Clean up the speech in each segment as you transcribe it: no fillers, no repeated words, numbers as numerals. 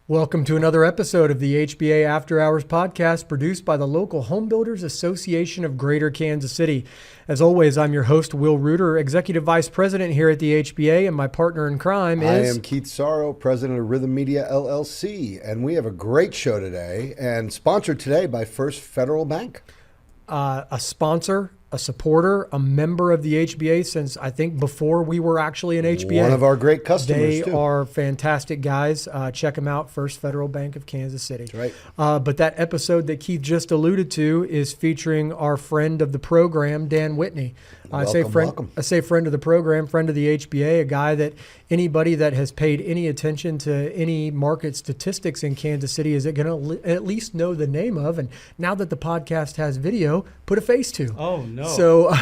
Welcome to another episode of the HBA After Hours podcast produced by the local Home Builders Association of Greater Kansas City. As always, I'm your host, Will Reuter, Executive Vice President here at the HBA, and my partner in crime is... I am Keith Sorrow, President of Rhythm Media, LLC, and we have a great show today, and sponsored today by First Federal Bank. A sponsor, a supporter, a member of the HBA since I think before we were actually an HBA. One of our great customers, They too. are fantastic guys. Check them out, First Federal Bank of Kansas City. That's right. But that episode that Keith just alluded to is featuring our friend of the program, Dan Whitney. I say friend of the program, friend of the HBA, a guy that anybody that has paid any attention to any market statistics in Kansas City is going to at least know the name of. And now that the podcast has video, put a face to. Oh, no. So,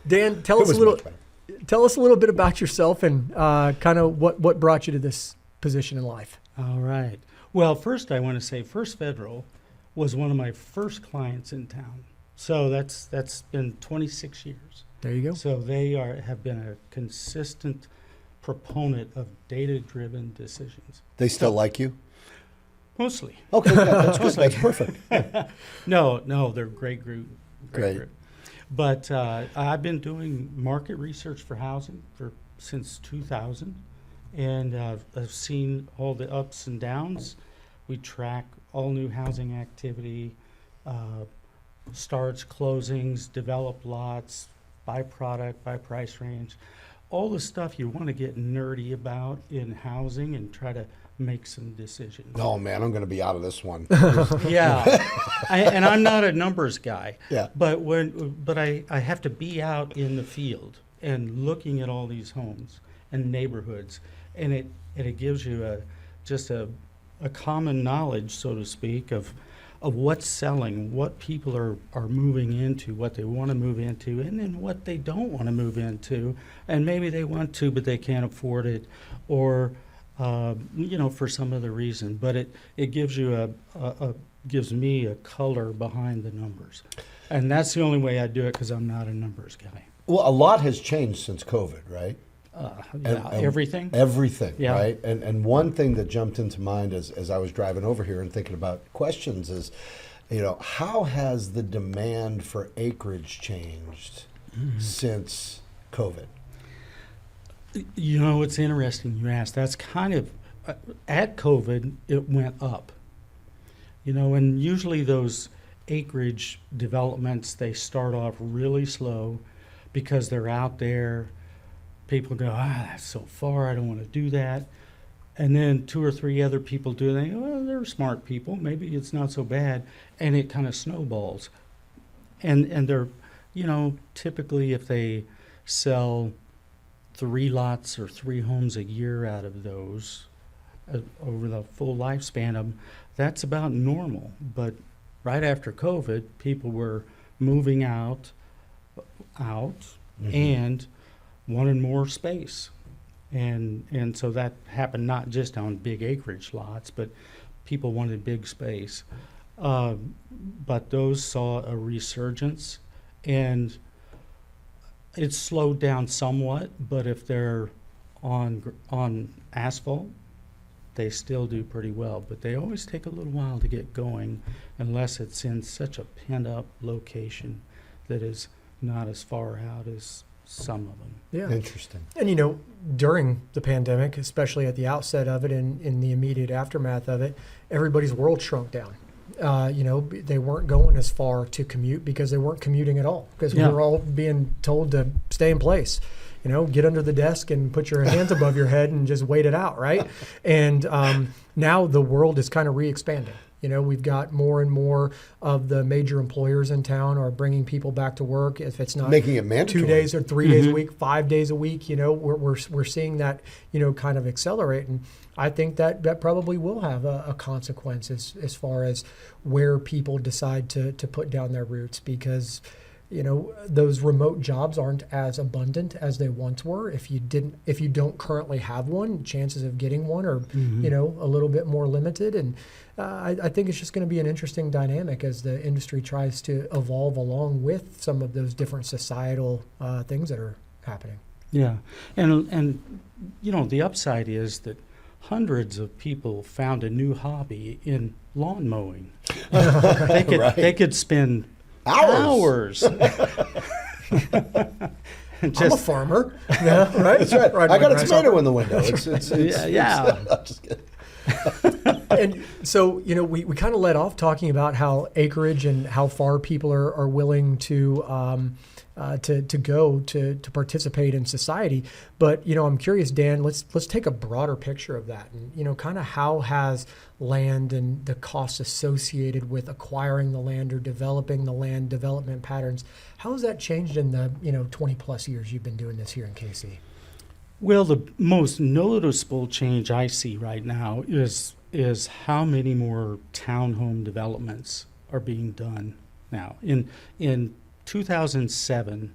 Dan, tell us a little bit about yourself and kind of what brought you to this position in life. All right. Well, first I want to say First Federal was one of my first clients in town. So that's been 26 years. There you go. So they have been a consistent proponent of data-driven decisions. They still like you? Mostly. Okay, yeah, that's good. That's perfect. No, they're a great group. Great. Group. But I've been doing market research for housing since 2000, and I've seen all the ups and downs. We track all new housing activity, starts, closings, developed lots, by product, by price range, all the stuff you want to get nerdy about in housing and try to make some decisions. Oh, man, I'm going to be out of this one. Yeah, and I'm not a numbers guy. Yeah. But I have to be out in the field and looking at all these homes and neighborhoods, and it gives you a common knowledge, so to speak, of what's selling, what people are moving into, what they want to move into, and then what they don't want to move into, and maybe they want to but they can't afford it, or for some other reason. But it gives you gives me a color behind the numbers, and that's the only way I do it because I'm not a numbers guy. Well, a lot has changed since COVID, right? Everything. Everything, Yeah. right? And one thing that jumped into mind as I was driving over here and thinking about questions is, how has the demand for acreage changed since COVID? It's interesting you asked. That's kind of, at COVID, it went up. And usually those acreage developments, they start off really slow because they're out there. People go, that's so far, I don't want to do that. And then two or three other people do it, and they go, well, they're smart people, maybe it's not so bad. And it kind of snowballs. And they're, typically if they sell 3 lots or 3 homes a year out of those over the full lifespan of them, that's about normal. But right after COVID, people were moving out, and wanted more space. And so that happened not just on big acreage lots, but people wanted big space. But those saw a resurgence, and it slowed down somewhat, but if they're on asphalt, they still do pretty well. But they always take a little while to get going unless it's in such a pent-up location that is not as far out as some of them. Yeah. Interesting. And, during the pandemic, especially at the outset of it and in the immediate aftermath of it, everybody's world shrunk down. They weren't going as far to commute because they weren't commuting at all because we were all being told to stay in place. Get under the desk and put your hands above your head and just wait it out, right? And now the world is kind of re-expanding. We've got more and more of the major employers in town are bringing people back to work. If it's not making it mandatory 2 days or 3 days a week, 5 days a week, we're seeing that, kind of accelerate. And I think that probably will have a consequence as far as where people decide to put down their roots because, those remote jobs aren't as abundant as they once were. If you don't currently have one, chances of getting one are, a little bit more limited. And I think it's just going to be an interesting dynamic as the industry tries to evolve along with some of those different societal things that are happening. Yeah, and the upside is that hundreds of people found a new hobby in lawn mowing. They Right. could spend Hours. I'm a just farmer. Yeah, right. That's right. Riding I got my a grasshopper. tomato in the window. Yeah. I'm just kidding. And so, we kind of led off talking about how acreage and how far people are willing to go to participate in society. But, I'm curious, Dan, let's take a broader picture of that. And, kind of how has land and the costs associated with acquiring the land or developing the land, development patterns, how has that changed in the, 20 plus years you've been doing this here in KC? Well, the most noticeable change I see right now is how many more townhome developments are being done now. In 2007,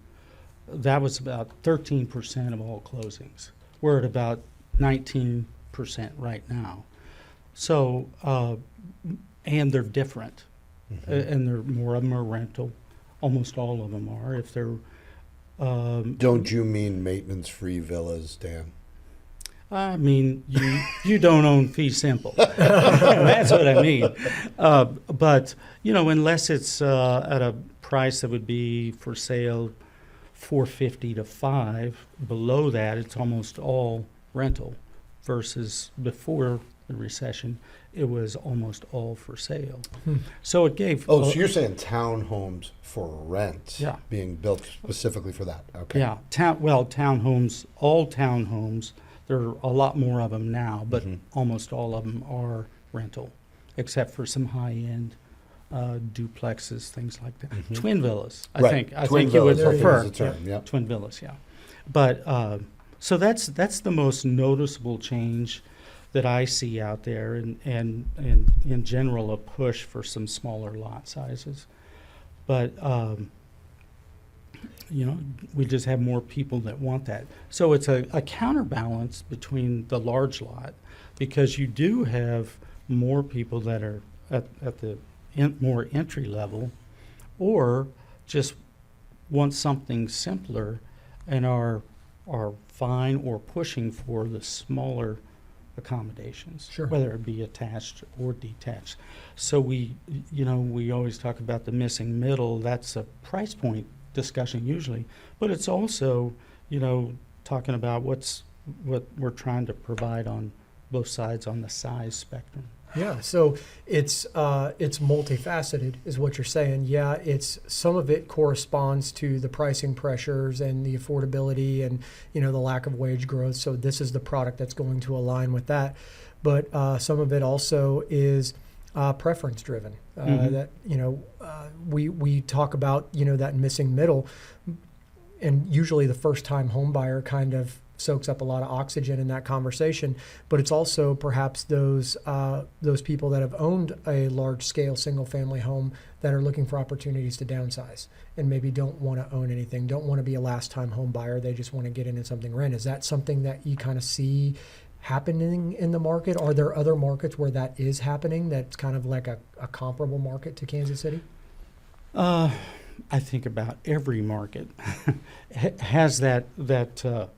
that was about 13% of all closings. We're at about 19% right now. So, and they're different, and more of them are rental. Almost all of them are. If they're Don't you mean maintenance-free villas, Dan? I mean, you don't own fee simple. That's what I mean. But, unless it's at a price that would be for sale $450 to $500, below that it's almost all rental, versus before the recession it was almost all for sale. So it gave. Oh, so you're saying townhomes for rent, Yeah. being built specifically for that? Okay. Yeah, townhomes, all townhomes. There are a lot more of them now, but almost all of them are rental, except for some high-end duplexes, things like that. Twin villas, I Right. think. I Twin think you would villas, prefer. is the term, yep. Twin villas, yeah. But so that's the most noticeable change that I see out there, and in general a push for some smaller lot sizes. But we just have more people that want that. So it's a counterbalance between the large lot, because you do have more people that are at the more entry level, or just want something simpler and are fine or pushing for the smaller accommodations, Sure. whether it be attached or detached. So we always talk about the missing middle. That's a price point discussion usually, but it's also, talking about what we're trying to provide on both sides on the size spectrum. Yeah, so it's multifaceted, is what you're saying. Yeah, it's some of it corresponds to the pricing pressures and the affordability and the lack of wage growth. So this is the product that's going to align with that. But some of it also is preference driven. That we talk about that missing middle, and usually the first time home buyer kind of soaks up a lot of oxygen in that conversation, but it's also perhaps those people that have owned a large scale single family home that are looking for opportunities to downsize and maybe don't want to own anything, don't want to be a last time home buyer, they just want to get into something rent. Is that something that you kind of see happening in the market? Are there other markets where that is happening that's kind of like a comparable market to Kansas City? I think about every market has that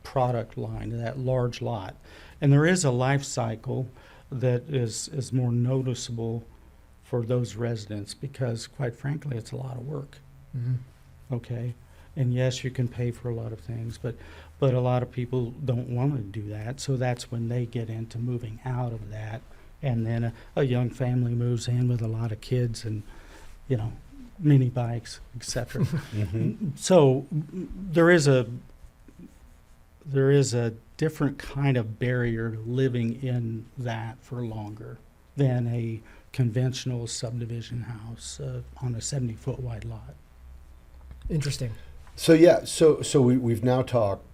product line, that large lot, and there is a life cycle that is more noticeable for those residents, because quite frankly it's a lot of work. Okay, and yes, you can pay for a lot of things, but a lot of people don't want to do that, so that's when they get into moving out of that, and then a young family moves in with a lot of kids and mini bikes, etc. So there is a different kind of barrier to living in that for longer than a conventional subdivision house on a 70-foot wide lot. Interesting. So yeah, so we've now talked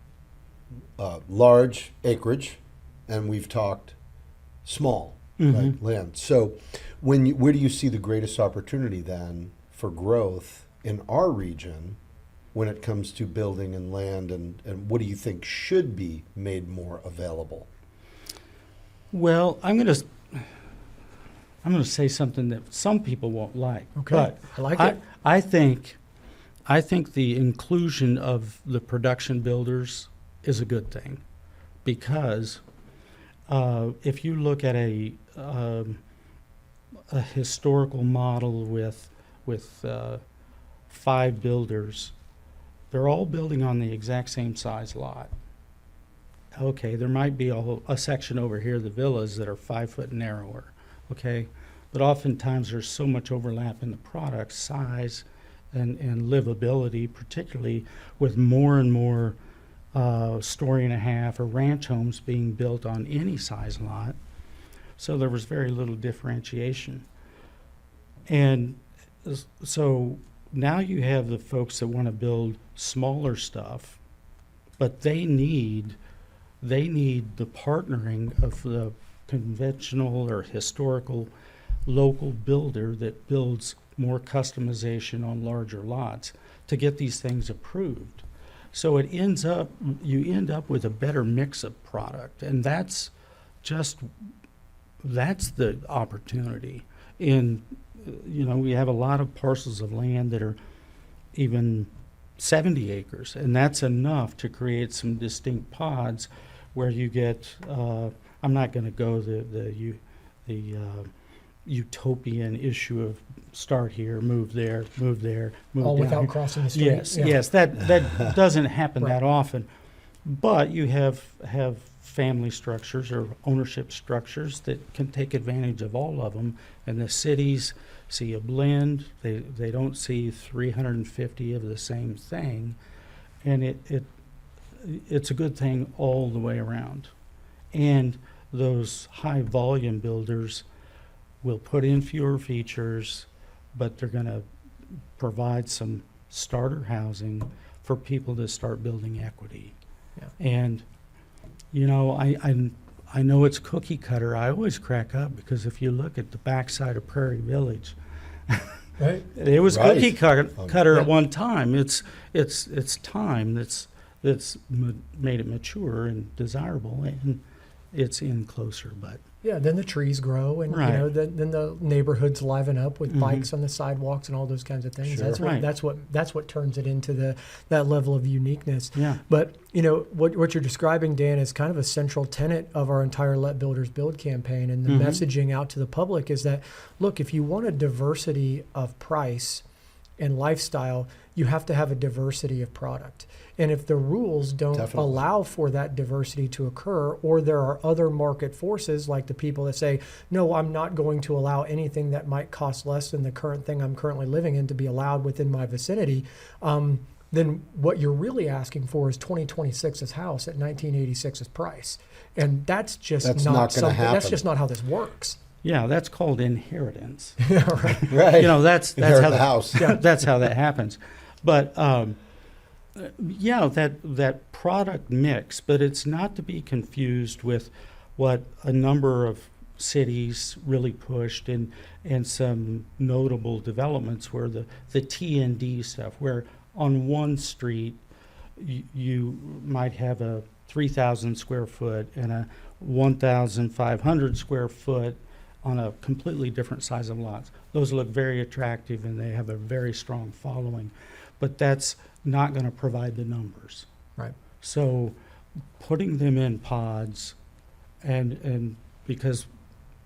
large acreage, and we've talked small like land. So where do you see the greatest opportunity then for growth in our region when it comes to building and land, and what do you think should be made more available? Well, I'm going to say something that some people won't like. Okay, But I like it. I think the inclusion of the production builders is a good thing, because if you look at a historical model with 5 builders, they're all building on the exact same size lot. Okay, there might be a section over here, the villas, that are 5 foot narrower, okay? But oftentimes there's so much overlap in the product size and livability, particularly with more and more story and a half or ranch homes being built on any size lot. So there was very little differentiation. And so now you have the folks that want to build smaller stuff, but they need the partnering of the conventional or historical local builder that builds more customization on larger lots to get these things approved. So you end up with a better mix of product, and that's the opportunity. We have a lot of parcels of land that are even 70 acres, and that's enough to create some distinct pods where you get, I'm not going to go the utopian issue of start here, move there, move there, move All down without here. crossing the street. Yes, Yeah. yes, that doesn't happen Right. that often. But you have family structures or ownership structures that can take advantage of all of them. And the cities see a blend. They don't see 350 of the same thing. And it's a good thing all the way around. And those high volume builders will put in fewer features, but they're going to provide some starter housing for people to start building equity. Yeah. And, I know it's cookie cutter. I always crack up because if you look at the backside of Prairie Village, Right. it was Right. cookie cutter Yeah. at one time. It's time that's made it mature and desirable, and it's in closer, but Yeah, then the trees grow, and Right. then the neighborhoods liven up with Mhm. bikes on the sidewalks and all those kinds of things. Sure. That's Right. that's what turns it into that level of uniqueness. yeah. But what you're describing, Dan, is kind of a central tenet of our entire Let Builders Build campaign, and the Mhm. messaging out to the public is that, look, if you want a diversity of price and lifestyle, you have to have a diversity of product. And if the rules don't Definitely. allow for that diversity to occur, or there are other market forces like the people that say, no, I'm not going to allow anything that might cost less than the current thing I'm currently living in to be allowed within my vicinity, then what you're really asking for is 2026's house at 1986's price. And that's just That's not not gonna something, that's happen. just not how this works. Yeah, that's called inheritance. Yeah, right. Right. That's Inherit how the house. Yeah, that's how that happens. But that product mix, but it's not to be confused with what a number of cities really pushed and some notable developments were the T&D stuff, where on one street you might have a 3,000 square foot and a 1,500 square foot on a completely different size of lots. Those look very attractive and they have a very strong following, but that's not going to provide the numbers. Right. So putting them in pods and because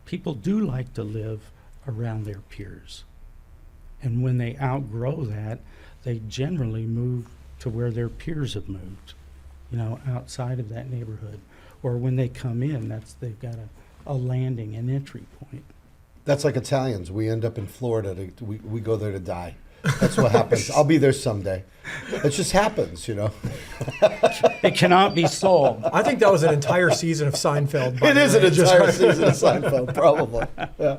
people do like to live around their peers. And when they outgrow that, they generally move to where their peers have moved, outside of that neighborhood. Or when they come in, they've got a landing, an entry point. That's like Italians. We end up in Florida. We go there to die. That's what happens. I'll be there someday. It just happens, It cannot be solved. I think that was an entire season of Seinfeld. by It the is way. an entire season of Seinfeld, probably. Yeah.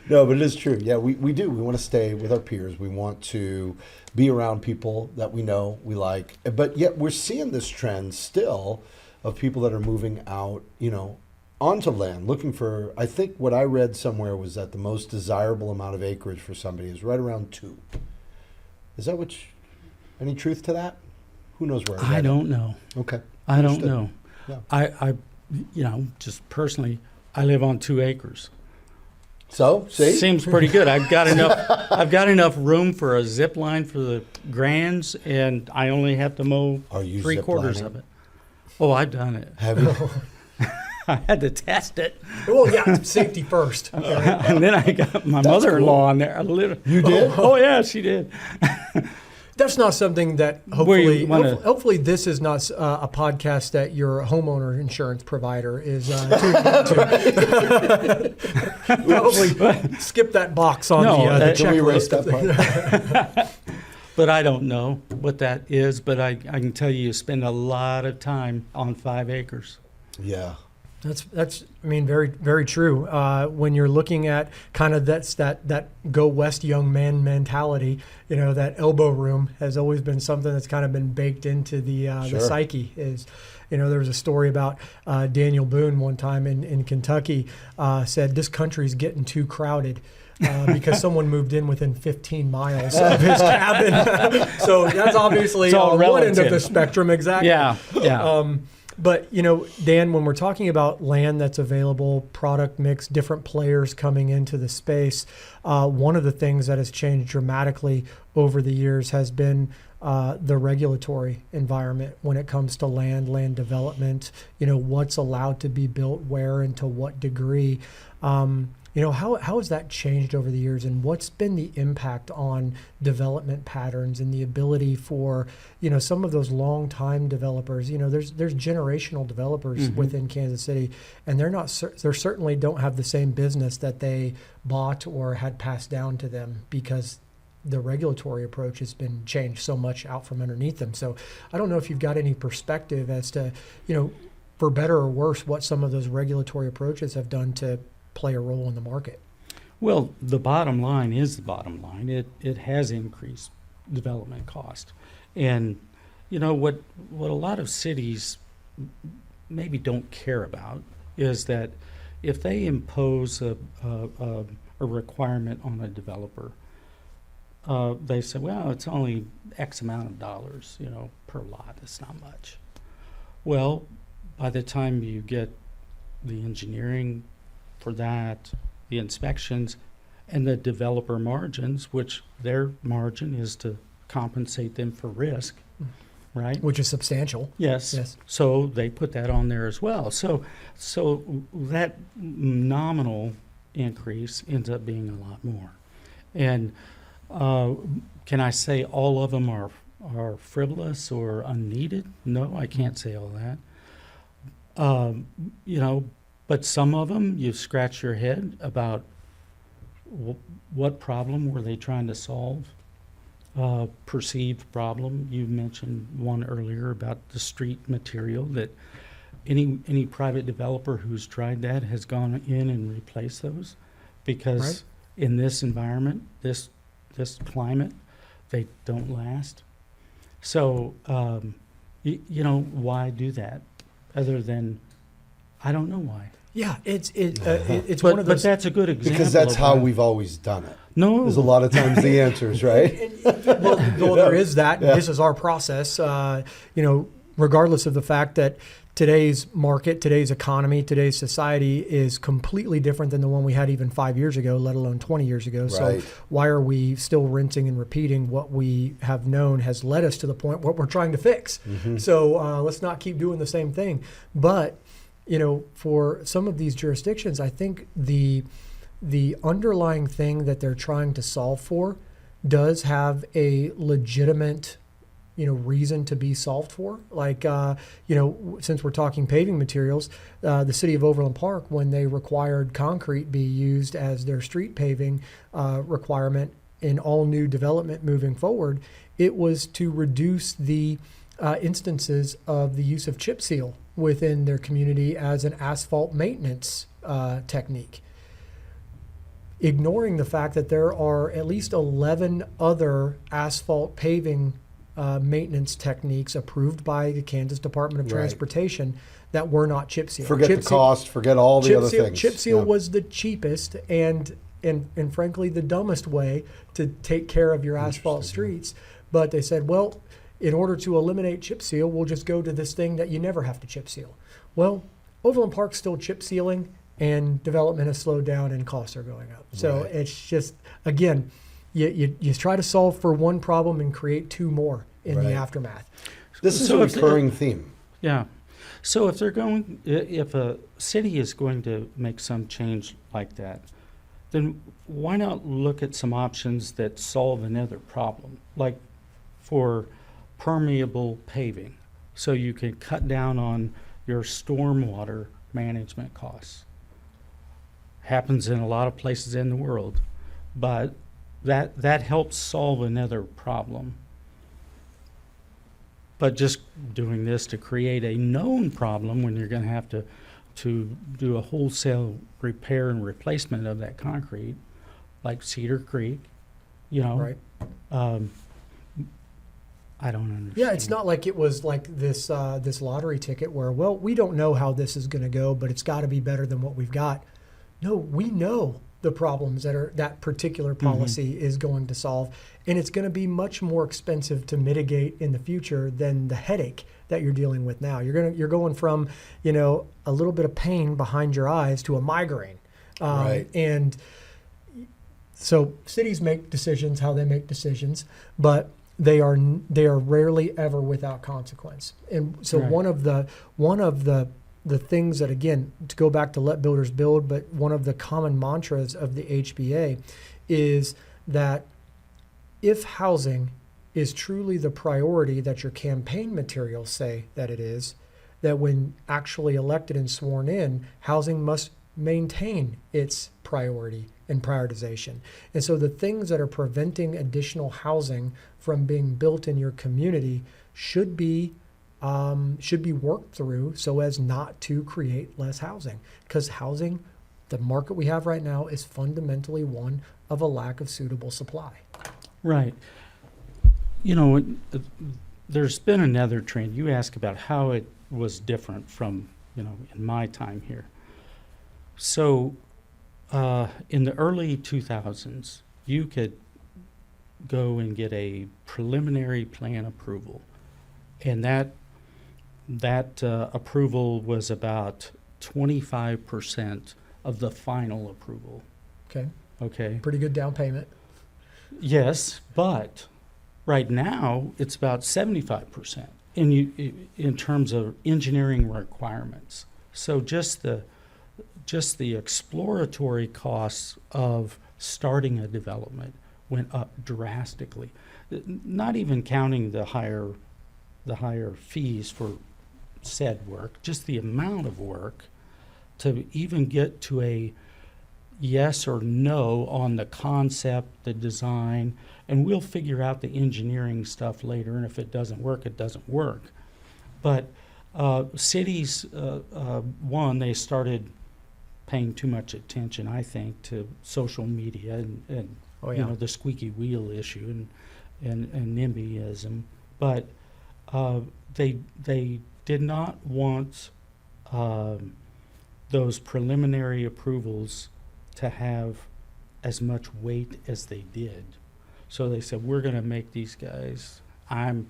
No, but it is true. Yeah, we do. We want to stay with our peers. We want to be around people that we know, we like. But yet we're seeing this trend still of people that are moving out, onto land, looking for, I think what I read somewhere was that the most desirable amount of acreage for somebody is right around 2. Is that any truth to that? Who knows where? I don't know. Okay. I don't Understood. know. Yeah. I just personally, I live on 2 acres. So, see? Seems pretty good. I've got enough room for a zip line for the grands, and I only have to mow Are you 3/4 ziplining? of it. Oh, I've done it. Have you? I had to test it. Well, yeah, safety first. And then I got my mother-in-law on there. You did? Oh, yeah, she did. That's not something that Where you wanna- hopefully this is not a podcast that your homeowner insurance provider is tuning into. Probably skip that box on the Can we erase checklist. that part? But I don't know what that is, but I can tell you spend a lot of time on 5 acres. Yeah. That's I mean very very true. When you're looking at kind of that go west young man mentality, that elbow room has always been something that's kind of been baked into the Sure. psyche. Is there was a story about Daniel Boone one time in Kentucky said this country's getting too crowded. Because someone moved in within 15 miles of his cabin. So that's obviously on one end of the spectrum, exactly. Yeah. But, Dan, when we're talking about land that's available, product mix, different players coming into the space, one of the things that has changed dramatically over the years has been the regulatory environment when it comes to land development, what's allowed to be built where and to what degree. How has that changed over the years, and what's been the impact on development patterns and the ability for, some of those long-time developers? There's generational developers within Kansas City, and they certainly don't have the same business that they bought or had passed down to them because the regulatory approach has been changed so much out from underneath them. So I don't know if you've got any perspective as to, for better or worse, what some of those regulatory approaches have done to play a role in the market. Well, the bottom line is the bottom line. It has increased development cost. And, what a lot of cities maybe don't care about is that if they impose a requirement on a developer, they say, well, it's only X amount of dollars, per lot. It's not much. Well, by the time you get the engineering for that, the inspections, and the developer margins, which their margin is to compensate them for risk, right? Which is substantial. Yes. So they put that on there as well. So that nominal increase ends up being a lot more. And can I say all of them are frivolous or unneeded? No, I can't say all that. But some of them, you scratch your head about what problem were they trying to solve? Perceived problem. You mentioned one earlier about the street material that any private developer who's tried that has gone in and replaced those because in this environment, this climate, they don't last. So, why do that other than I don't know why. Yeah, it's But one of those. that's a good example. Because that's of how why. we've always done it. No. There's a lot of times the answers, right? well, there is that. Yeah. This is our process. Regardless of the fact that today's market, today's economy, today's society is completely different than the one we had even 5 years ago, let alone 20 years ago. Right. So why are we still rinsing and repeating what we have known has led us to the point what we're trying to fix? So let's not keep doing the same thing. But for some of these jurisdictions, I think the underlying thing that they're trying to solve for does have a legitimate, reason to be solved for. Like, since we're talking paving materials, the city of Overland Park, when they required concrete be used as their street paving requirement in all new development moving forward, it was to reduce the instances of the use of chip seal within their community as an asphalt maintenance technique, ignoring the fact that there are at least 11 other asphalt paving maintenance techniques approved by the Kansas Department of Right. Transportation that were not chip seal. Forget Chip the seal- cost, forget all the other things. Chip seal Yeah. was the cheapest and frankly the dumbest way to take care of your asphalt streets. But they said, well, in order to eliminate chip seal, we'll just go to this thing that you never have to chip seal. Well, Overland Park's still chip sealing, and development has slowed down and costs are going up. So Right. it's just, again, you try to solve for one problem and create two more in the Right. aftermath. This is So a if- recurring theme. Yeah. So if they're going, if a city is going to make some change like that, then why not look at some options that solve another problem, like for permeable paving, so you can cut down on your stormwater management costs. Happens in a lot of places in the world, but that helps solve another problem. But just doing this to create a known problem when you're going to have to do a wholesale repair and replacement of that concrete, like Cedar Creek, you know. Right. I don't understand. Yeah, it's not like it was like this this lottery ticket where, well, we don't know how this is going to go, but it's got to be better than what we've got. No, we know the problems that particular policy is going to solve, and it's going to be much more expensive to mitigate in the future than the headache that you're dealing with now. You're going from, you know, a little bit of pain behind your eyes to a migraine. Right. And so cities make decisions how they make decisions, but they are rarely ever without consequence. And so Right. one of the things that, again, to go back to let builders build, but one of the common mantras of the HBA is that if housing is truly the priority that your campaign materials say that it is, that when actually elected and sworn in, housing must maintain its priority and prioritization. And so the things that are preventing additional housing from being built in your community should be worked through so as not to create less housing. Because housing, the market we have right now, is fundamentally one of a lack of suitable supply. Right. You know, there's been another trend. You asked about how it was different from, you know, in my time here. So in the early 2000s, you could go and get a preliminary plan approval. And that approval was about 25% of the final approval. Okay, Okay. pretty good down payment. Yes, but right now it's about 75% in terms of engineering requirements. So just the exploratory costs of starting a development went up drastically. Not even counting the higher fees for said work, just the amount of work to even get to a yes or no on the concept, the design, and we'll figure out the engineering stuff later, and if it doesn't work, it doesn't work. But cities, they started paying too much attention, I think, to social media and Oh, you yeah. know, the squeaky wheel issue and NIMBYism. But they did not want those preliminary approvals to have as much weight as they did. So they said, we're going to make these guys, I'm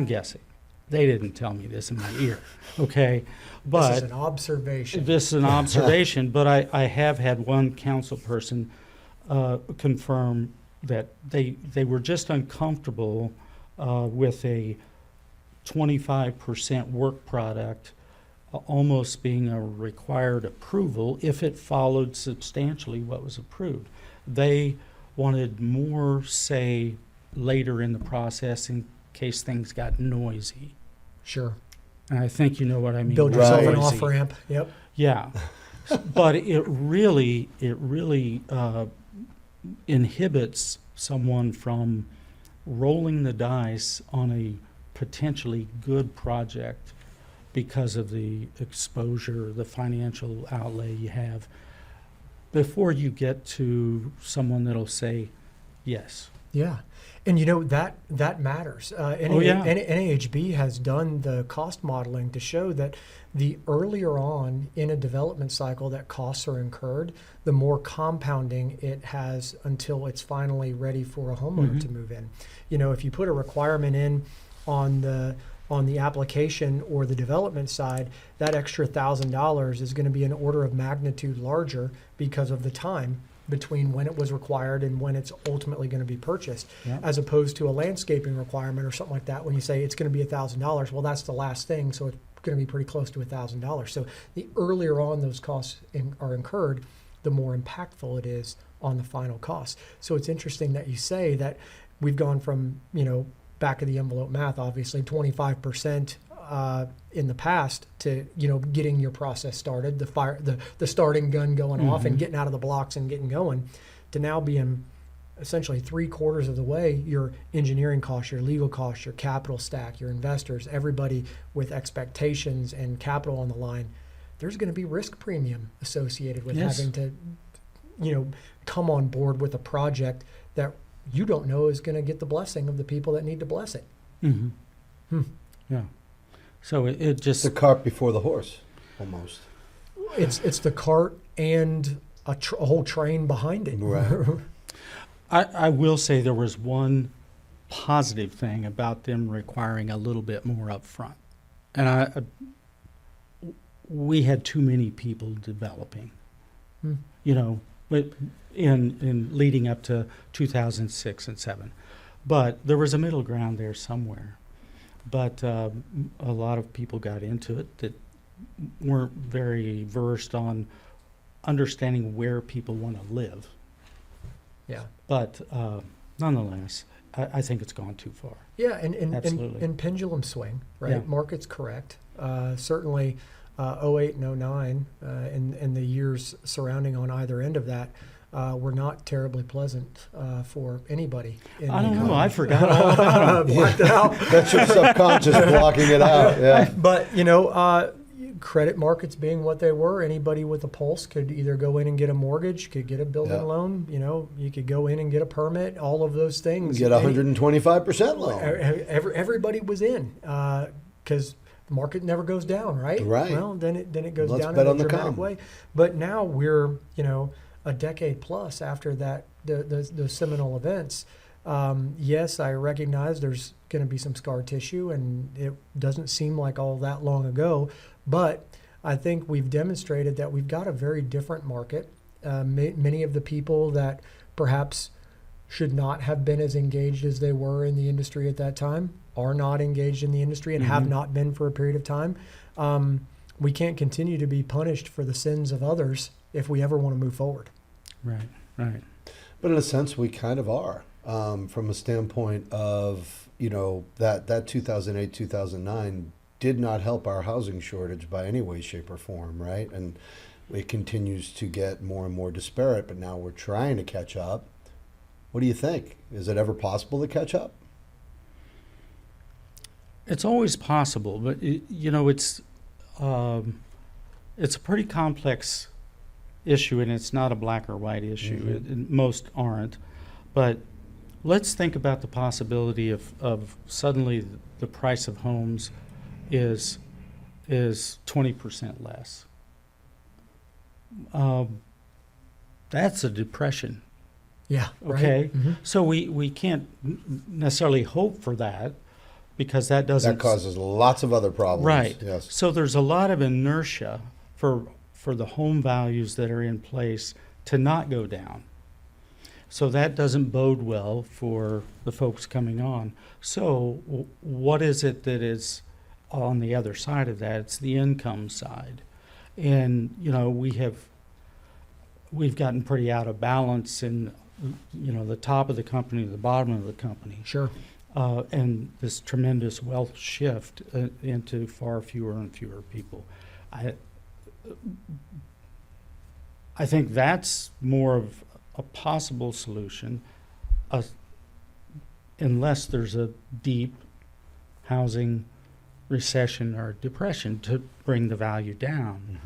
guessing. They didn't tell me this in my ear, okay? But This is an observation. this is an observation, but I have had one council person confirm that they were just uncomfortable with a 25% work product almost being a required approval if it followed substantially what was approved. They wanted more say later in the process in case things got noisy. Sure. And I think you know what I mean. Build by yourself an noisy. off ramp. Yep. Yeah, but it really inhibits someone from rolling the dice on a potentially good project because of the exposure, the financial outlay you have before you get to someone that'll say yes. Yeah. And you know, that matters. NAHB has done the cost modeling to show that the earlier on in a development cycle that costs are incurred, the more compounding it has until it's finally ready for a homeowner to move in. You know, if you put a requirement in on the application or the development side, that extra $1,000 is going to be an order of magnitude larger because of the time between when it was required and when it's ultimately going to be purchased, Yeah. as opposed to a landscaping requirement or something like that. When you say it's going to be $1,000, well, that's the last thing, so it's going to be pretty close to $1,000. So the earlier on those costs are incurred, the more impactful it is on the final cost. So it's interesting that you say that we've gone from, back of the envelope math, obviously 25% in the past to, getting your process started, the starting gun going off and getting out of the blocks and getting going, to now being essentially 3/4 of the way, your engineering costs, your legal costs, your capital stack, your investors, everybody with expectations and capital on the line. There's going to be risk premium associated with Yes. having to, come on board with a project that you don't know is going to get the blessing of the people that need to bless it. Yeah. So it just The cart before the horse, almost. It's the cart and a whole train behind it. Right. I will say there was one positive thing about them requiring a little bit more upfront, and we had too many people developing, but in leading up to 2006 and 7, but there was a middle ground there somewhere. But a lot of people got into it that weren't very versed on understanding where people want to live. Yeah. But nonetheless, I think it's gone too far. Yeah, and Absolutely. pendulum swing, right? Yeah. Market's correct. Certainly, 08 and 09 and the years surrounding on either end of that were not terribly pleasant for anybody. I don't know. I forgot all about them. Blacked out. That's your subconscious blocking it out. Yeah. But, credit markets being what they were, anybody with a pulse could either go in and get a mortgage, could get a building Yeah. loan, you could go in and get a permit, all of those things. Get 125% loan. Everybody was in because the market never goes down, right? Right. Well, then it goes Let's down bet in a on the dramatic come. way. But now we're a decade plus after that the seminal events. Yes, I recognize there's going to be some scar tissue, and it doesn't seem like all that long ago. But I think we've demonstrated that we've got a very different market. Many of the people that perhaps should not have been as engaged as they were in the industry at that time are not engaged in the industry and have not been for a period of time. We can't continue to be punished for the sins of others if we ever want to move forward. Right, right. But in a sense, we kind of are, from a standpoint of, that 2008, 2009 did not help our housing shortage by any way, shape, or form, right? And it continues to get more and more disparate, but now we're trying to catch up. What do you think? Is it ever possible to catch up? It's always possible, but it's a pretty complex issue, and it's not a black or white issue. Most aren't, but let's think about the possibility of suddenly the price of homes is 20% less. That's a depression. Yeah. Okay, Right? so we can't necessarily hope for that because that doesn't That causes lots of other problems. right. Yes. So there's a lot of inertia for the home values that are in place to not go down. So that doesn't bode well for the folks coming on. So what is it that is on the other side of that? It's the income side. And, we've gotten pretty out of balance in, the top of the company, the bottom of the company. Sure. And this tremendous wealth shift into far fewer and fewer people. I think that's more of a possible solution, unless there's a deep housing recession or depression to bring the value down.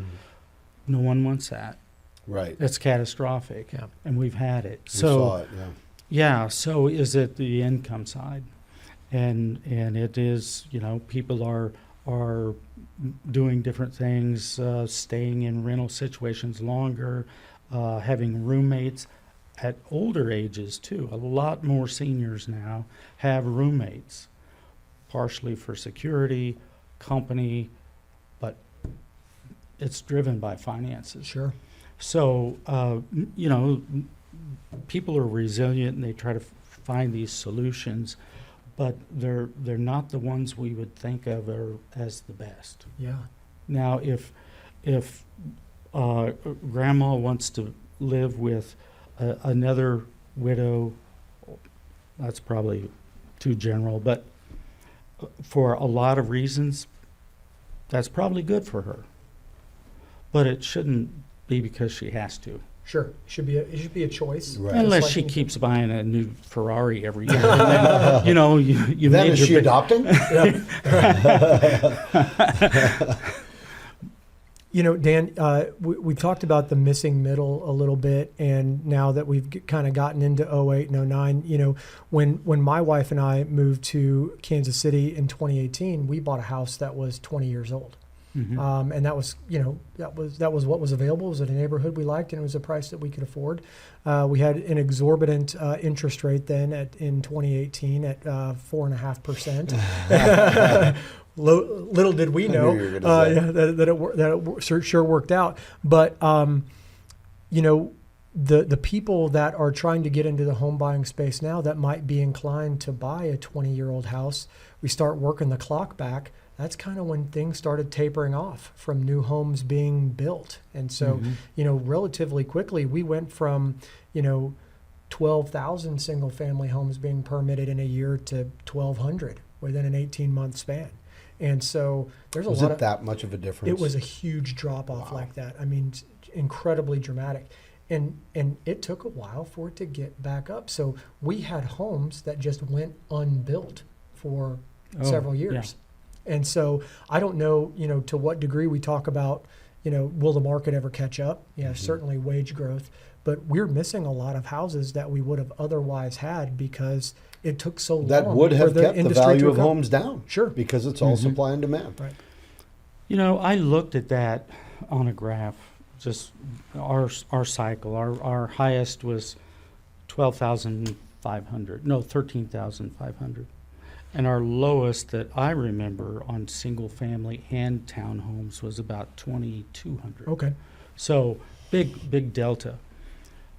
No one wants that. Right. It's catastrophic, Yeah. and we've had it. We saw it, yeah. Yeah, so is it the income side? And it is, people are doing different things, staying in rental situations longer, having roommates at older ages too. A lot more seniors now have roommates, partially for security, company, but it's driven by finances. Sure. So, people are resilient and they try to find these solutions, but they're not the ones we would think of as the best. Yeah. Now, if grandma wants to live with another widow, that's probably too general, but for a lot of reasons, that's probably good for her. But it shouldn't be because she has to. Sure. It should be a choice. Right. Unless Just she like keeps buying a new Ferrari every year. And then, you Then made is your she big- adopting? Dan, we've talked about the missing middle a little bit, and now that we've kind of gotten into 08 and 09, when my wife and I moved to Kansas City in 2018, we bought a house that was 20 years old. Mhm. And that was, that was what was available. It was in a neighborhood we liked, and it was a price that we could afford. We had an exorbitant interest rate then in 2018 at 4.5%. Little did we know, you were gonna say. that it sure worked out. But the people that are trying to get into the home buying space now that might be inclined to buy a 20-year-old house, we start working the clock back. That's kind of when things started tapering off from new homes being built. And so, relatively quickly, we went from, 12,000 single family homes being permitted in a year to 1,200 within an 18-month span. And so there's Was a lot it of that much of a difference? It was a huge drop off like that. I mean, incredibly dramatic. And it took a while for it to get back up. So we had homes that just went unbuilt for several years. Yeah. And so I don't know, to what degree we talk about, will the market ever catch up? Yeah, certainly wage growth. But we're missing a lot of houses that we would have otherwise had because it took so long. That would for have kept the industry to value of recover. homes down. Sure. Because it's all supply and demand. Right. I looked at that on a graph, just our cycle. Our highest was 13,500. And our lowest that I remember on single family and townhomes was about 2,200. Okay. So big delta.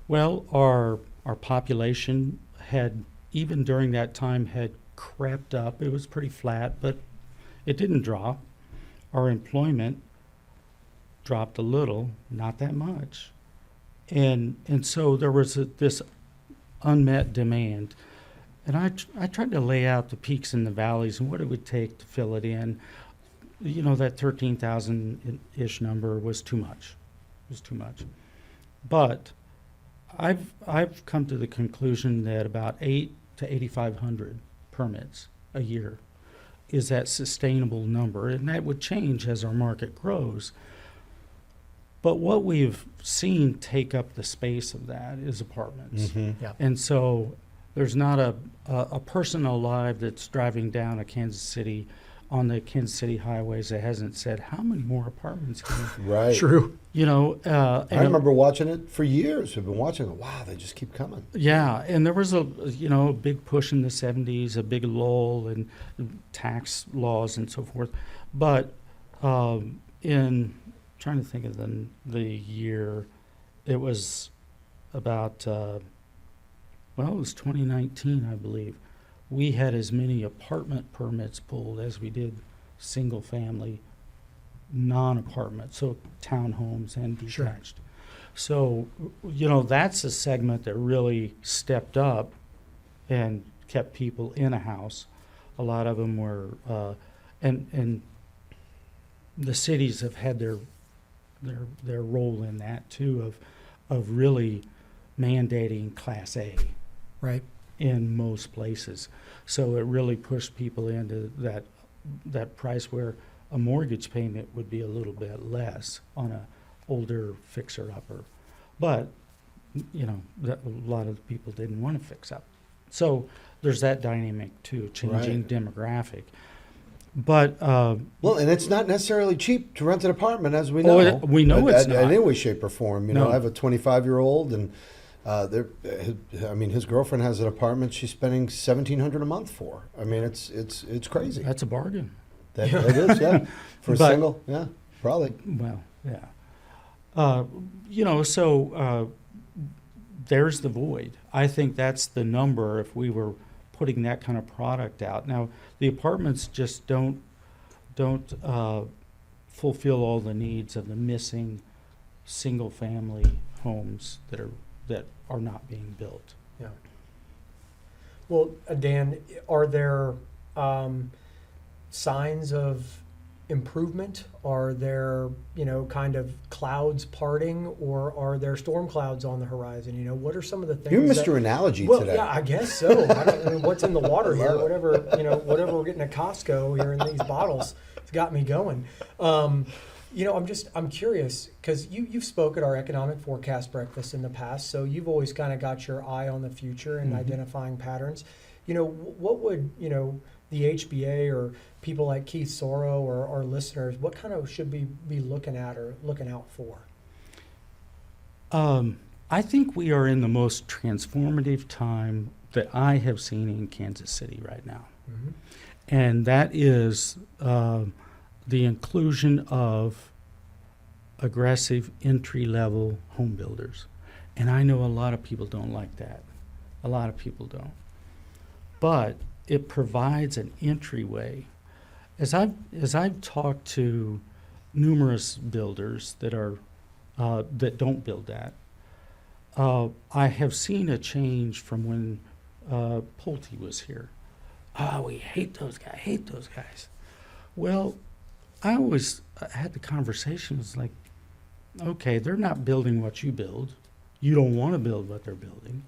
Well, our population had, even during that time, had crept up. It was pretty flat, but it didn't drop. Our employment dropped a little, not that much. And so there was this unmet demand. And I tried to lay out the peaks and the valleys and what it would take to fill it in. That 13,000-ish number was too much. It was too much. But I've come to the conclusion that about 8 to 8,500 permits a year is that sustainable number, and that would change as our market grows. But what we've seen take up the space of that is apartments. Yeah. And so there's not a person alive that's driving down on the Kansas City highways that hasn't said, how many more apartments can we? Right. True. I remember watching it for years. We've been watching it. Wow, they just keep coming. Yeah, and there was a big push in the 70s, a big lull in tax laws and so forth. But trying to think of the year, it was about, it was 2019, I believe. We had as many apartment permits pulled as we did single family non-apartment, so townhomes and detached. Sure. So, that's a segment that really stepped up and kept people in a house. A lot of them were, and the cities have had their role in that too, of really mandating Class A Right. in most places. So it really pushed people into that price where a mortgage payment would be a little bit less on a older fixer-upper. But, a lot of people didn't want to fix up. So there's that dynamic too, changing demographic. But Well, and it's not necessarily cheap to rent an apartment, as we know. we know it's not. In any way, shape, or form. No. I have a 25-year-old, and his girlfriend has an apartment she's spending $1,700 a month for. I mean, it's crazy. that's a bargain. It is, yeah. For a But- single, yeah, probably. Well, yeah. There's the void. I think that's the number. If we were putting that kind of product out. Now, the apartments just don't fulfill all the needs of the missing single-family homes that are not being built. Yeah. Well, Dan, are there signs of improvement? Are there, kind of clouds parting, or are there storm clouds on the horizon? What are some of the things? You're Mr. Analogy Well, today. yeah, I guess so. I mean, what's in the water here? Whatever we're getting at Costco here in these bottles, it's got me going. I'm curious because you've spoke at our economic forecast breakfast in the past, so you've always kind of got your eye on the future and identifying patterns. What would the HBA or people like Keith Soro or our listeners, what kind of should we be looking at or looking out for? I think we are in the most transformative time that I have seen in Kansas City right now. Mm-hmm. And that is the inclusion of aggressive entry-level home builders. And I know a lot of people don't like that. A lot of people don't. But it provides an entryway. As I've talked to numerous builders that don't build that, I have seen a change from when Pulte was here. Oh, we hate those guys. Well, I always had the conversation. It's like, okay, they're not building what you build. You don't want to build what they're building.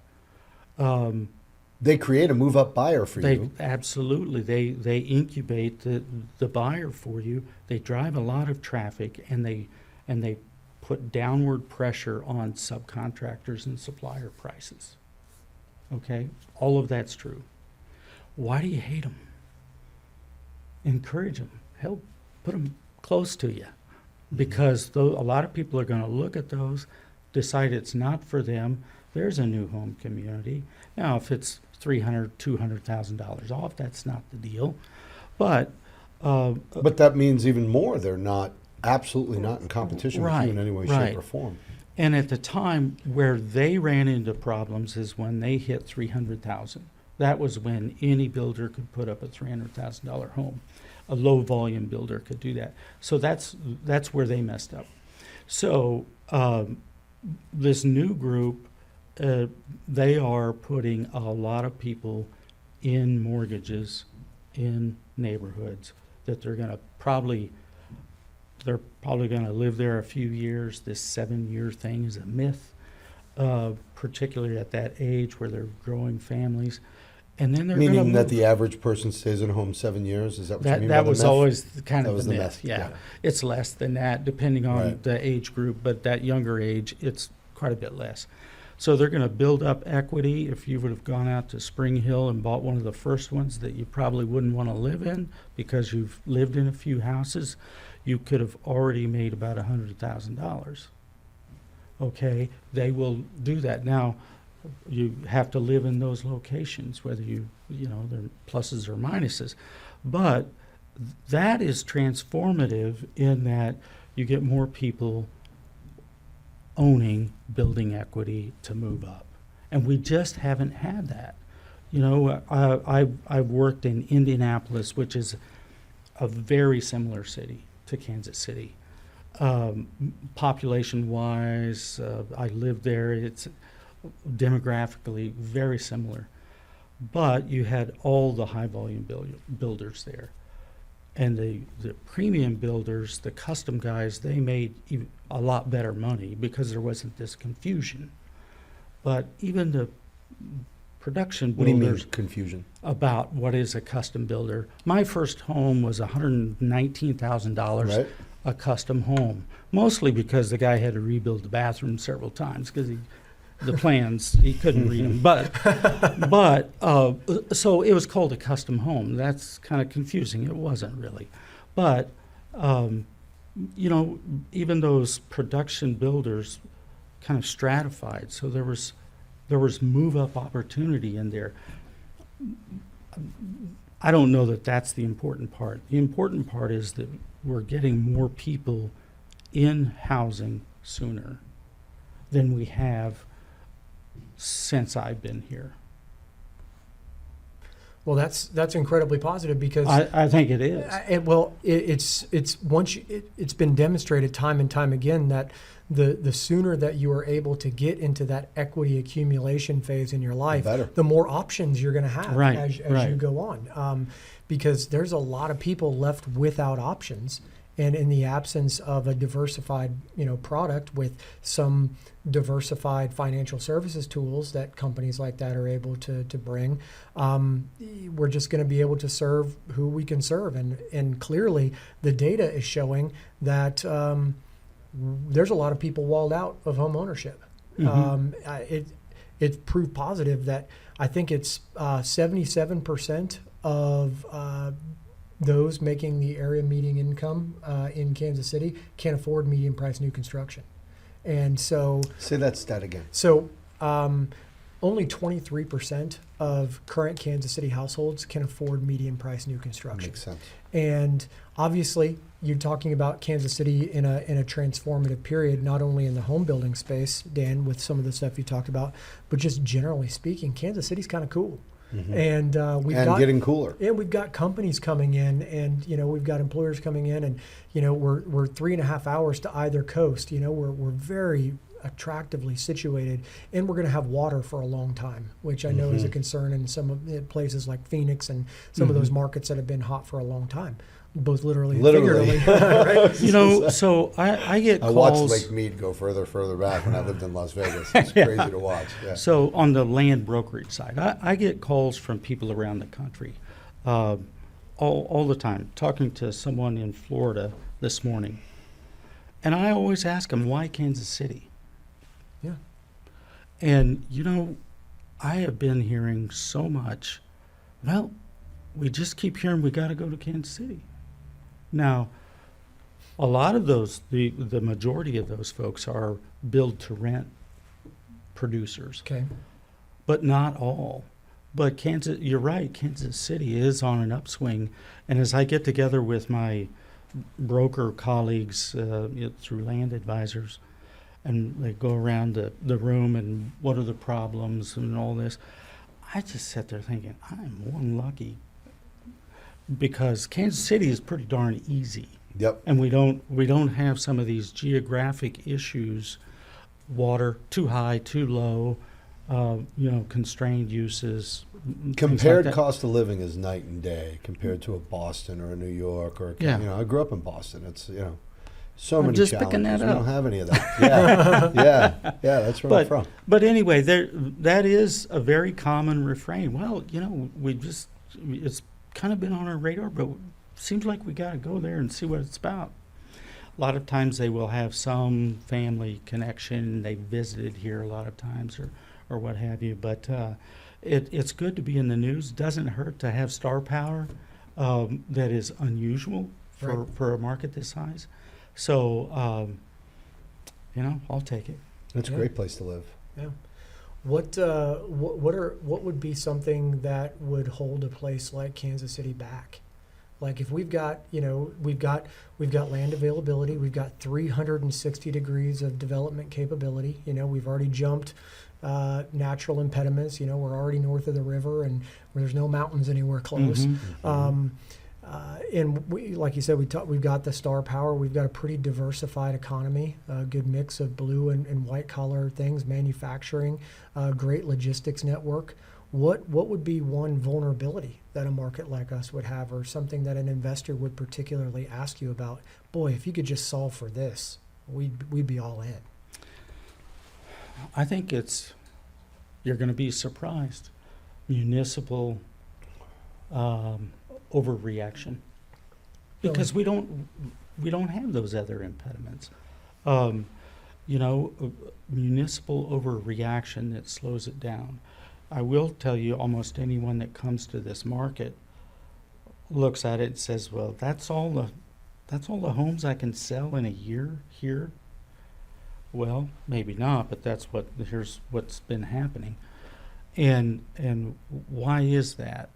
They create a move-up buyer for you. Absolutely. They incubate the buyer for you. They drive a lot of traffic, and they put downward pressure on subcontractors and supplier prices. Okay? All of that's true. Why do you hate them? Encourage them. Help put them close to you. Because a lot of people are going to look at those, decide it's not for them. There's a new home community. Now, if it's $300,000, $200,000 off, that's not the deal. But that means even more. They're not absolutely not in competition with you in any way, shape, or form. And at the time where they ran into problems is when they hit $300,000. That was when any builder could put up a $300,000 home. A low volume builder could do that. So that's where they messed up. So this new group, they are putting a lot of people in mortgages in neighborhoods that they're probably going to live there a few years. This 7-year thing is a myth, particularly at that age where they're growing families. And then they're meaning that the average person stays in a home 7 years. Is that what you mean? That by was the myth? always kind That of was the the myth. myth, Yeah. yeah. It's less than that, depending on Right. the age group. But that younger age, it's quite a bit less. So they're going to build up equity. If you would have gone out to Spring Hill and bought one of the first ones that you probably wouldn't want to live in because you've lived in a few houses, you could have already made about $100,000. Okay, they will do that. Now, you have to live in those locations, whether they're pluses or minuses. But that is transformative in that you get more people owning building equity to move up. And we just haven't had that. I've worked in Indianapolis, which is a very similar city to Kansas City. Population-wise, I lived there. It's demographically very similar. But you had all the high-volume builders there. And the premium builders, the custom guys, they made a lot better money because there wasn't this confusion. But even the production What do you mean builders confusion? about what is a custom builder. My first home was $119,000, Right. a custom home, mostly because the guy had to rebuild the bathroom several times because the plans, he couldn't read them. But so it was called a custom home. That's kind of confusing. It wasn't really. But, even those production builders kind of stratified. So there was move-up opportunity in there. I don't know that that's the important part. The important part is that we're getting more people in housing sooner than we have since I've been here. Well, that's incredibly positive because I think it is. It's been demonstrated time and time again that the sooner that you are able to get into that equity accumulation phase in your life, better. the more options you're going to have Right, as right. you go on. Because there's a lot of people left without options, and in the absence of a diversified, product with some diversified financial services tools that companies like that are able to bring, we're just going to be able to serve who we can serve. And clearly the data is showing that there's a lot of people walled out of home ownership. It's proof positive that I think it's 77% of those making the area median income in Kansas City can't afford median price new construction. And so Say that stat again. so only 23% of current Kansas City households can afford median price new construction. Makes sense. And obviously, you're talking about Kansas City in a transformative period, not only in the home building space, Dan, with some of the stuff you talked about, but just generally speaking, Kansas City's kind of cool. And And getting cooler. and we've got companies coming in, and we've got employers coming in, and we're 3.5 hours to either coast. We're very attractively situated, and we're going to have water for a long time, which I know is a concern in some of the places like Phoenix and some of those markets that have been hot for a long time, both literally and figuratively. Right? So I get I calls. watched Lake Mead go further back when I lived in Las Vegas. It's crazy to watch. Yeah. So on the land brokerage side, I get calls from people around the country all the time. Talking to someone in Florida this morning, and I always ask them, why Kansas City? Yeah. And I have been hearing so much. Well, we just keep hearing we got to go to Kansas City. Now, a lot of those, the majority of those folks are build to rent producers, Okay. but not all. But you're right, Kansas City is on an upswing. And as I get together with my broker colleagues through Land Advisors, and they go around the room and what are the problems and all this, I just sit there thinking, I'm one lucky, because Kansas City is pretty darn easy. Yep. And we don't have some of these geographic issues, water too high, too low, constrained uses. Compared like that. cost of living is night and day compared to a Boston or a New York or Yeah. I grew up in Boston. It's so I'm many just challenges. picking that We up. don't have any of that. Yeah. That's where I'm from. But anyway, that is a very common refrain. Well, it's kind of been on our radar, but seems like we got to go there and see what it's about. A lot of times they will have some family connection. They visited here a lot of times or what have you. But it's good to be in the news. Doesn't hurt to have star power that is unusual for a market this size. So, I'll take it. It's a great place to live. Yeah. What would be something that would hold a place like Kansas City back? Like if we've got land availability, we've got 360 degrees of development capability. We've already jumped natural impediments. We're already north of the river, and where there's no mountains anywhere close. And we, like you said, we've got the star power. We've got a pretty diversified economy, a good mix of blue and white collar things, manufacturing, great logistics network. What would be one vulnerability that a market like us would have, or something that an investor would particularly ask you about? Boy, if you could just solve for this, we'd be all in. I think you're going to be surprised. Municipal overreaction, because we don't have those other impediments. Municipal overreaction that slows it down. I will tell you, almost anyone that comes to this market looks at it and says, "Well, that's all the homes I can sell in a year here." Well, maybe not, but here's what's been happening. And why is that?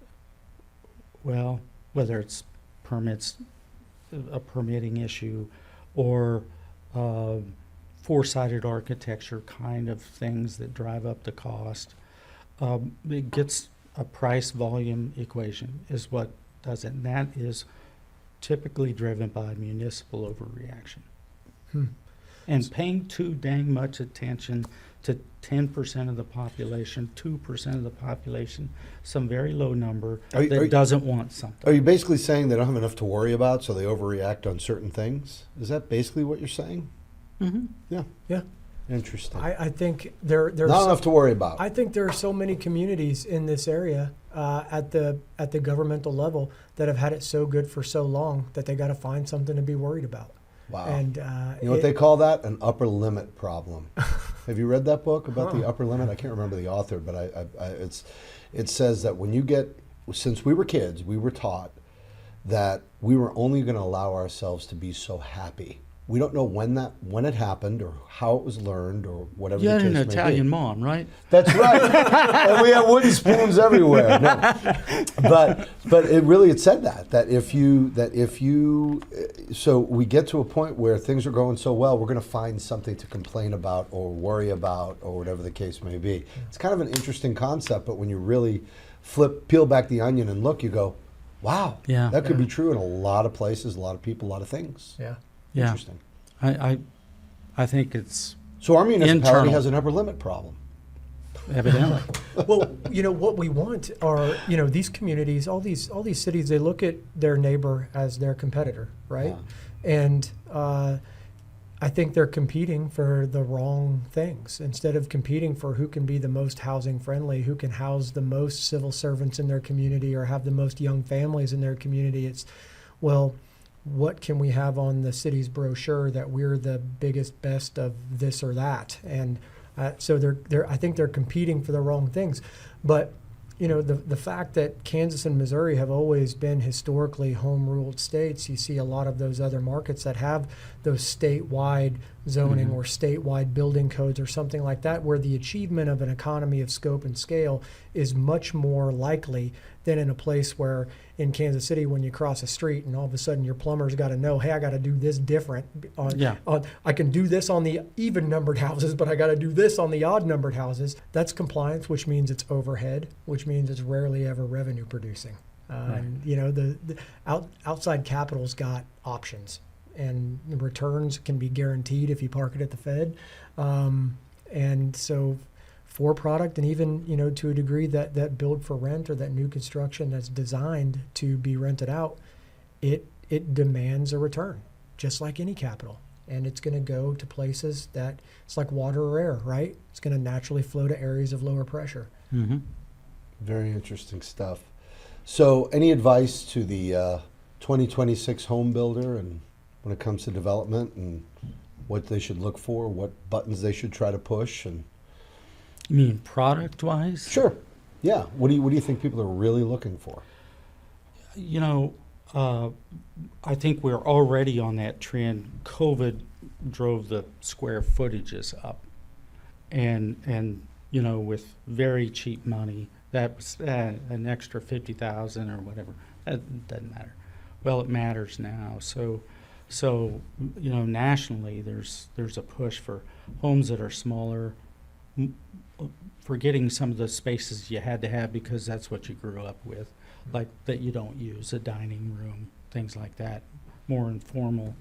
Well, whether it's permits, a permitting issue, or four-sided architecture kind of things that drive up the cost, it gets a price volume equation is what does it. And that is typically driven by municipal overreaction. Hmm. And paying too dang much attention to 10% of the population, 2% of the population, some very low number that doesn't want something. Are you basically saying they don't have enough to worry about, so they overreact on certain things? Is that basically what you're saying? Mm-hmm. Yeah. Yeah. Interesting. I think there's Not enough to worry about. I think there are so many communities in this area at the governmental level that have had it so good for so long that they got to find something to be worried about. Wow. And you know what they call that? An upper limit problem. Have you read that book about the upper limit? I can't remember the author, but it says that since we were kids, we were taught that we were only going to allow ourselves to be so happy. We don't know when it happened or how it was learned or whatever. You the had case an may Italian be. mon, right? That's right. And we have wooden spoons everywhere. No. But it said that if you so we get to a point where things are going so well, we're going to find something to complain about or worry about or whatever the case may be. It's kind of an interesting concept, but when you really peel back the onion and look, you go, wow, Yeah. that could be true in a lot of places, a lot of people, a lot of things. yeah. Yeah. Interesting. I think it's So our municipality Internal. has an upper limit problem. evidently. Well, what we want are, these communities, all these cities, they look at their neighbor as their competitor, right? And I think they're competing for the wrong things. Instead of competing for who can be the most housing friendly, who can house the most civil servants in their community or have the most young families in their community, it's, well, what can we have on the city's brochure that we're the biggest, best of this or that? And so I think they're competing for the wrong things. But the fact that Kansas and Missouri have always been historically home-ruled states, you see a lot of those other markets that have those statewide zoning or statewide building codes or something like that, where the achievement of an economy of scope and scale is much more likely than in a place where in Kansas City, when you cross a street and all of a sudden your plumber's got to know, hey, I got to do this different. I can do this on the even numbered houses, but I got to do this on the odd numbered houses. That's compliance, which means it's overhead, which means it's rarely ever revenue producing. Right. The outside capital's got options, and the returns can be guaranteed if you park it at the Fed. And so for product, and even to a degree that build for rent or that new construction that's designed to be rented out, it demands a return, just like any capital. And it's going to go to places that it's like water or air, right? It's going to naturally flow to areas of lower pressure. Mm-hmm. Very interesting stuff. So any advice to the 2026 home builder and when it comes to development and what they should look for, what buttons they should try to push? And You mean product-wise? sure, yeah. What do you think people are really looking for? I think we're already on that trend. COVID drove the square footages up, and with very cheap money, that was an extra 50,000 or whatever. That doesn't matter. Well, it matters now. So nationally, there's a push for homes that are smaller, forgetting some of the spaces you had to have because that's what you grew up with, like that you don't use, a dining room, things like that, more informal.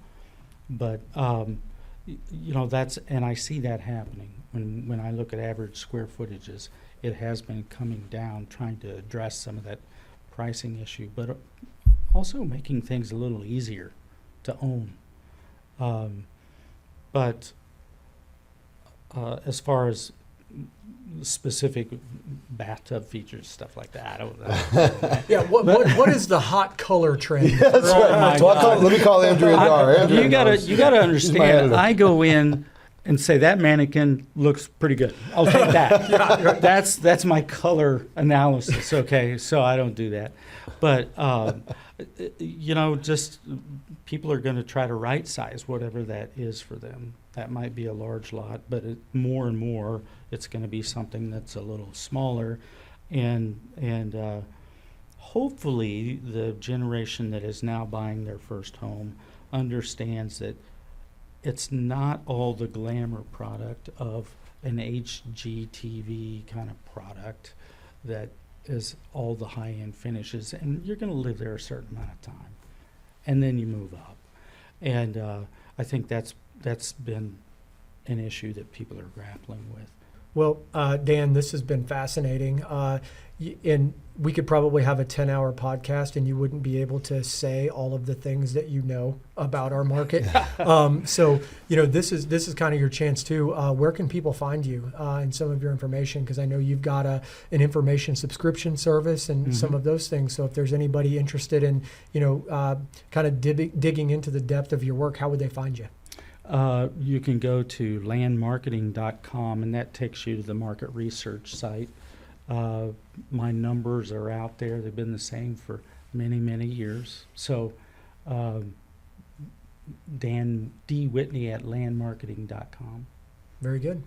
But that's, and I see that happening when I look at average square footages. It has been coming down, trying to address some of that pricing issue, but also making things a little easier to own. But as far as specific bathtub features, stuff like that, I don't know. Yeah, what is the hot color trend? That's right. So let me call Andrea Dar. Andrea You gotta understand. editor. I go in and say that mannequin looks pretty good. I'll take that. That's my color analysis. Okay, so I don't do that, but just people are going to try to right size whatever that is for them. That might be a large lot, but more and more it's going to be something that's a little smaller, and hopefully the generation that is now buying their first home understands that it's not all the glamour product of an HGTV kind of product that is all the high-end finishes, and you're going to live there a certain amount of time, and then you move up. And I think that's been an issue that people are grappling with. Well, Dan, this has been fascinating. And we could probably have a 10-hour podcast and you wouldn't be able to say all of the things that you know about our market. So, this is kind of your chance too. Where can people find you and some of your information? Because I know you've got an information subscription service and some of those things. So if there's anybody interested in, kind of digging into the depth of your work, how would they find you? You can go to landmarketing.com, and that takes you to the market research site. My numbers are out there. They've been the same for many, many years. So Dan D. Whitney at landmarketing.com. Very good.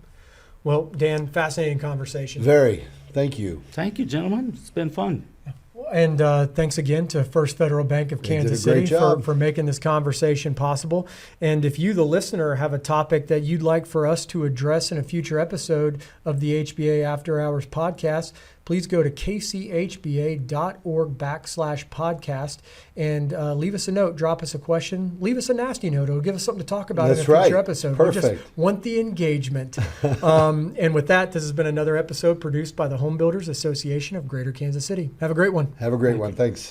Well, Dan, fascinating conversation. Very. Thank you. Thank you, gentlemen. It's been fun. And thanks again to First Federal Bank of Kansas City for making this conversation possible. And if you, the listener, have a topic that you'd like for us to address in a future episode of the HBA After Hours podcast, please go to kchba.org/podcast and leave us a note, drop us a question, leave us a nasty note. It'll give us something to talk about in a future episode. Perfect. We just want the engagement. And with that, this has been another episode produced by the Home Builders Association of Greater Kansas City. Have a great one. Have a great one. Thanks.